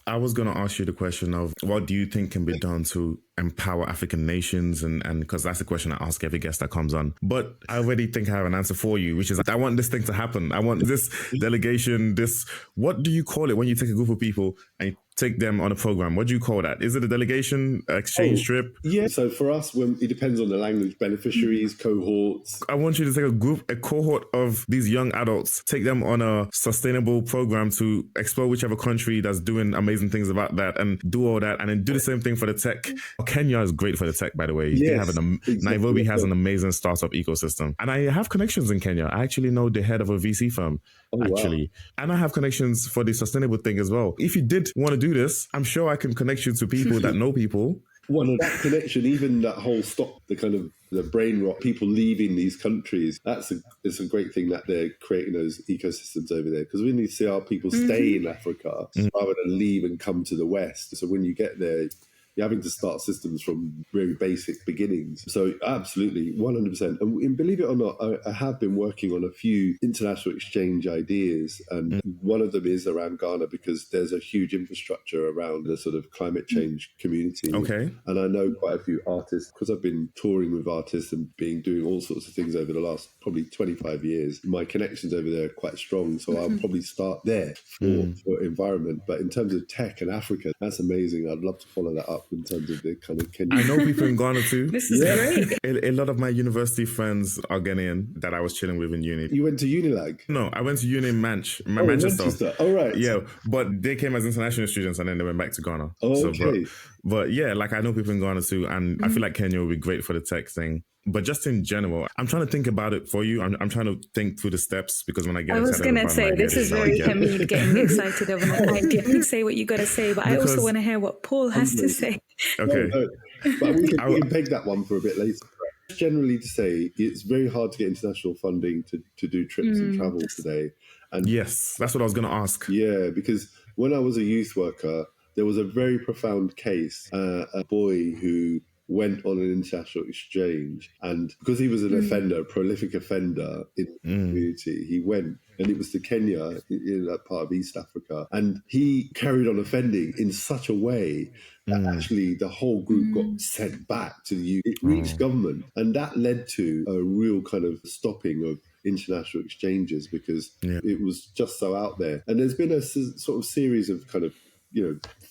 I was going to ask you the question of what do you think can be done to empower African nations? And because that's the question I ask every guest that comes on. But I already think I have an answer for you, which is I want this thing to happen. I want this delegation, what do you call it when you take a group of people and you take them on a program? What do you call that? Is it a delegation, exchange trip? Yeah. So for us, it depends on the language, beneficiaries, cohorts. I want you to take a cohort of these young adults, take them on a sustainable program to explore whichever country that's doing amazing things about that and do all that, and then do the same thing for the tech. Kenya is great for the tech, by the way. Yes, exactly. Nairobi has an amazing startup ecosystem. And I have connections in Kenya. I actually know the head of a VC firm, actually. Wow. And I have connections for the sustainable thing as well. If you did want to do this, I'm sure I can connect you to people that know people. One of that connection, even that whole the brain rot, people leaving these countries, it's a great thing that they're creating those ecosystems over there, because we need to see our people stay in Africa rather than leave and come to the West. So when you get there, you're having to start systems from very basic beginnings. So absolutely, 100%. And believe it or not, I have been working on a few international exchange ideas. And one of them is around Ghana, because there's a huge infrastructure around the sort of climate change community. Okay. And I know quite a few artists, because I've been touring with artists and doing all sorts of things over the last probably 25 years. My connections over there are quite strong. So I'll probably start there for environment. But in terms of tech and Africa, that's amazing. I'd love to follow that up in terms of the kind of Kenya. I know people in Ghana too. This is great. A lot of my university friends are Ghanaian that I was chilling with in uni. You went to Unilag? No, I went to uni in Manchester. Oh, right. Yeah, but they came as international students and then they went back to Ghana. Oh, okay. But yeah, like I know people in Ghana too, and I feel like Kenya would be great for the tech thing. But just in general, I'm trying to think about it for you. I'm trying to think through the steps, because when I get I was going to say, this is very Hamid getting excited over an idea. You say what you got to say, but I also want to hear what Paul has to say. Okay. No. But we can peg that one for a bit later. Generally to say, it's very hard to get international funding to do trips and travel today. And yes, that's what I was going to ask. Yeah, because when I was a youth worker, there was a very profound case, a boy who went on an international exchange, and because he was an offender, a prolific offender in the community, he went, and it was to Kenya, in that part of East Africa, and he carried on offending in such a way that actually the whole group got sent back to the UK. It reached government, and that led to a real kind of stopping of international exchanges, because it was just so out there. And there's been a sort of series of kind of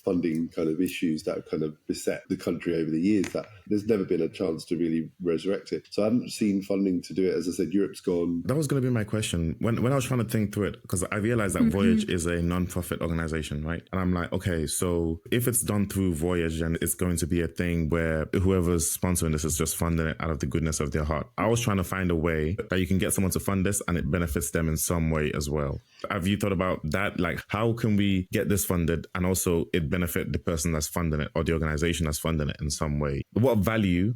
funding kind of issues that have kind of beset the country over the years, that there's never been a chance to really resurrect it. So I haven't seen funding to do it. As I said, Europe's gone. That was going to be my question. When I was trying to think through it, because I realized that Voyage is a non-profit organization, right? And I'm like, okay, so if it's done through Voyage, then it's going to be a thing where whoever's sponsoring this is just funding it out of the goodness of their heart. I was trying to find a way that you can get someone to fund this and it benefits them in some way as well. Have you thought about that? Like, how can we get this funded and also it benefit the person that's funding it or the organization that's funding it in some way? What value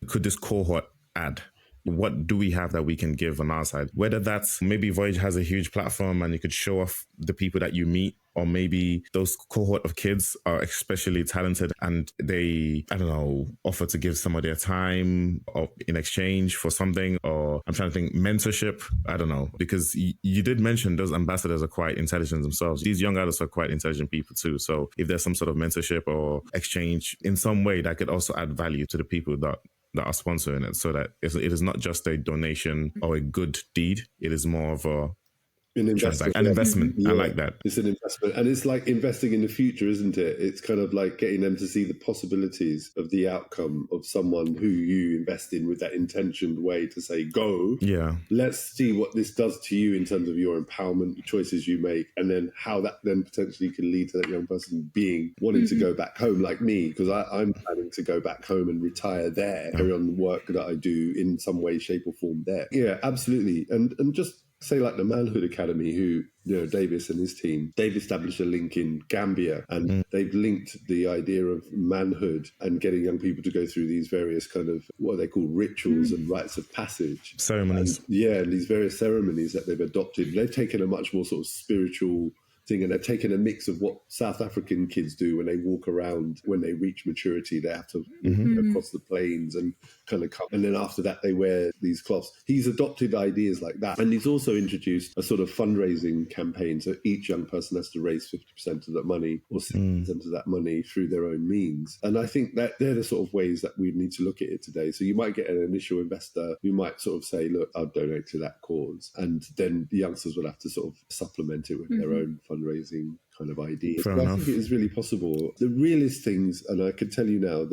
could this cohort add? What do we have that we can give on our side? Whether that's maybe Voyage has a huge platform and you could show off the people that you meet, or maybe those cohort of kids are especially talented and they, I don't know, offer to give some of their time or in exchange for something, or I'm trying to think, mentorship. I don't know, because you did mention those ambassadors are quite intelligent themselves. These young adults are quite intelligent people too. So if there's some sort of mentorship or exchange in some way, that could also add value to the people that are sponsoring it, so that it is not just a donation or a good deed. It is more of an investment. Yeah. I like that. It's an investment. And it's like investing in the future, isn't it? It's kind of like getting them to see the possibilities of the outcome of someone who you invest in with that intentioned way to say, go. Yeah. Let's see what this does to you in terms of your empowerment, the choices you make, and then how that then potentially can lead to that young person wanting to go back home, like me, because I'm planning to go back home and retire there, carry on the work that I do in some way, shape or form there. Yeah, absolutely. And just say like the Manhood Academy, who, Davis and his team, they've established a link in Gambia, and they've linked the idea of manhood and getting young people to go through these various kind of what they call rituals and rites of passage. Ceremonies. And these various ceremonies that they've adopted. They've taken a much more sort of spiritual thing, and they're taking a mix of what South African kids do when they walk around. When they reach maturity, they have to walk across the plains and kind of come, and then after that they wear these cloths. He's adopted ideas like that, and he's also introduced a sort of fundraising campaign. So each young person has to raise 50% of that money or 60% of that money through their own means. And I think that they're the sort of ways that we need to look at it today. So you might get an initial investor who might sort of say, look, I'll donate to that cause, and then the youngsters will have to sort of supplement it with their own fundraising kind of idea. Fair So I enough. think it is really possible. The realist things, and I can tell you now,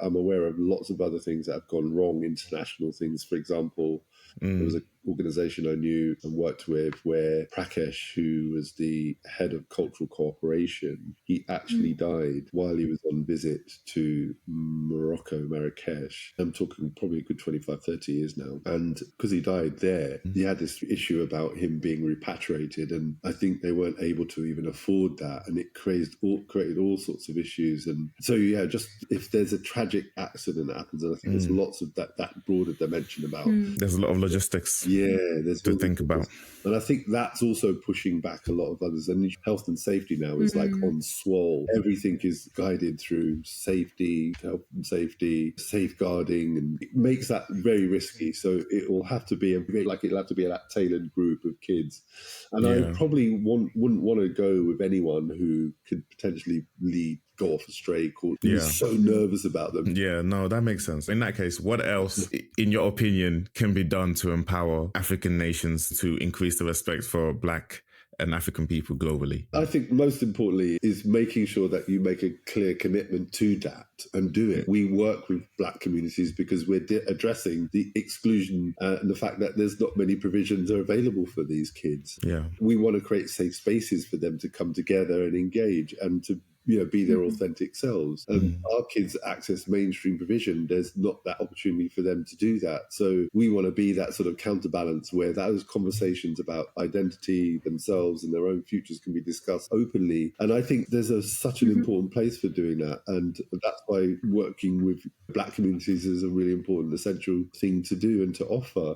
I'm aware of lots of other things that have gone wrong, international things. For example, there was an organisation I knew and worked with where Prakesh, who was the head of cultural cooperation, he actually died while he was on visit to Morocco, Marrakesh. I'm talking probably a good 25, 30 years now. And because he died there, he had this issue about him being repatriated, and I think they weren't able to even afford that, and it created all sorts of issues. And so, yeah, just if there's a tragic accident that happens, and I think there's lots of that broader dimension about. There's a lot of logistics. Yeah, there's to think about. And I think that's also pushing back a lot of others. And health and safety now is like on swole. Everything is guided through safety, health and safety, safeguarding, and it makes that very risky. So it will have to be it'll have to be that tailored group of kids. And I probably wouldn't want to go with anyone who could potentially go off a stray course. He's so nervous about them. Yeah, no, that makes sense. In that case, what else, in your opinion, can be done to empower African nations to increase the respect for Black and African people globally? I think most importantly is making sure that you make a clear commitment to that and do it. We work with Black communities because we're addressing the exclusion and the fact that there's not many provisions are available for these kids. Yeah, we want to create safe spaces for them to come together and engage and to be their authentic selves. And our kids access mainstream provision. There's not that opportunity for them to do that. So we want to be that sort of counterbalance where those conversations about identity, themselves and their own futures can be discussed openly. And I think there's such an important place for doing that. And that's why working with Black communities is a really important, essential thing to do and to offer.